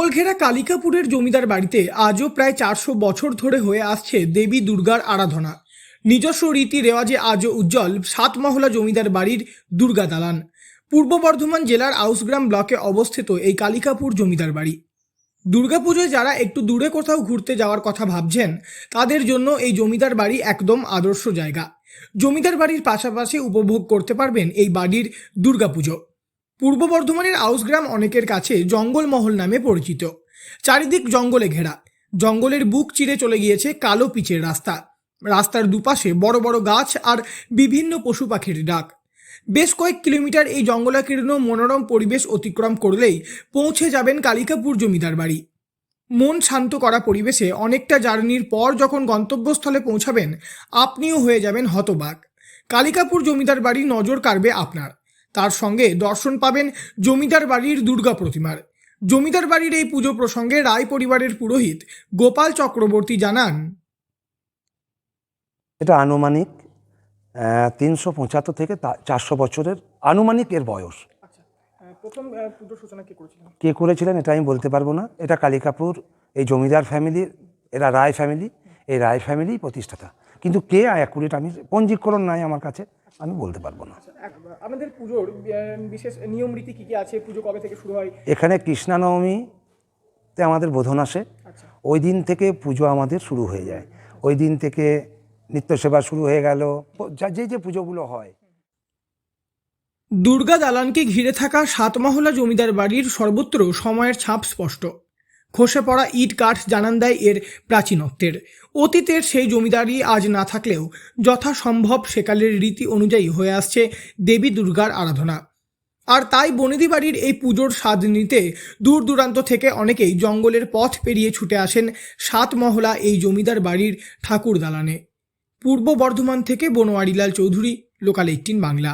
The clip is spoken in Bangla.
জঙ্গলঘেরা কালিকাপুরের জমিদার বাড়িতে আজও প্রায় 400 বছর ধরে হয়ে আসছে দেবী দুর্গার আরাধনা। নিজস্ব রীতি রেওয়াজে আজও উজ্জ্বল 7 মহলা জমিদার বাড়ির দুর্গা দালান। পূর্ব বর্ধমান জেলার আউসগ্রাম ব্লকে অবস্থিত এই কালিকাপুর জমিদার বাড়ি। দুর্গাপুজোয় যারা একটু দূরে কোথাও ঘুরতে যাওয়ার কথা ভাবছেন তাদের জন্য এই জমিদার বাড়ি একদম আদর্শ জায়গা। জমিদার বাড়ির পাশাপাশি উপভোগ করতে পারবেন এই বাড়ির দুর্গাপুজো। পূর্ব বর্ধমানের আউসগ্রাম অনেকের কাছে জঙ্গলমহল নামে পরিচিত। চারিদিক জঙ্গলে ঘেরা, জঙ্গলের বুক চিরে চলে গিয়েছে কালো পিচের রাস্তা। রাস্তার দুপাশে বড় বড় গাছ আর বিভিন্ন পশু পাখির ডাক। বেশ কয়েক কিলোমিটার এই জঙ্গলাকীর্ণ মনোরম পরিবেশ অতিক্রম করলেই পৌঁছে যাবেন কালিকাপুর জমিদার বাড়ি। মন শান্ত করা পরিবেশে অনেকটা জার্নির পর যখন গন্তব্যস্থলে পৌঁছাবেন আপনিও হয়ে যাবেন হতবাক। কালিকাপুর জমিদার বাড়ি নজর কাড়বে আপনার। তার সঙ্গে দর্শন পাবেন জমিদার বাড়ির দুর্গা প্রতিমার। জমিদার বাড়ির এই পুজো প্রসঙ্গে রায় পরিবারের পুরোহিত গোপাল চক্রবর্তী জানান, এটা আনুমানিক 375 থেকে 400 বছরের আনুমানিক এর বয়স। প্রথম পুজো সূচনা কে করেছিলেন এটা আমি বলতে পারবো না। এটা কালিকাপুর এই জমিদার ফ্যামিলির, এরা রায় ফ্যামিলি, এই রায় ফ্যামিলি প্রতিষ্ঠাতা, কিন্তু কে অ্যাকুরেট আমি পঞ্জীকরণ নাই আমার কাছে, আমি বলতে পারবো না। আমাদের পুজোর বিশেষ নিয়ম রীতি কি কি আছে? পুজো কবে থেকে শুরু হয়? এখানে কৃষ্ণা নবমীতে আমাদের বোধন আসে, ওই দিন থেকে পুজো আমাদের শুরু হয়ে যায়। ওই দিন থেকে নিত্য সেবা শুরু হয়ে গেল, যে পুজোগুলো হয়। দুর্গা দালানকে ঘিরে থাকা 7 মহলা জমিদার বাড়ির সর্বত্র সময়ের ছাপ স্পষ্ট। খসে পড়া ইট কাঠ জানান দেয় এর প্রাচীনত্বের। অতীতের সেই জমিদারি আজ না থাকলেও যথাসম্ভব সেকালের রীতি অনুযায়ী হয়ে আসছে দেবী দুর্গার আরাধনা। আর তাই বনেদি বাড়ির এই পুজোর স্বাদ নিতে দূর দূরান্ত থেকে অনেকেই জঙ্গলের পথ পেরিয়ে ছুটে আসেন 7 মহলা এই জমিদার বাড়ির ঠাকুর দালানে। পূর্ব বর্ধমান থেকে বনোয়ারিলাল চৌধুরী, লোকাল 18 বাংলা।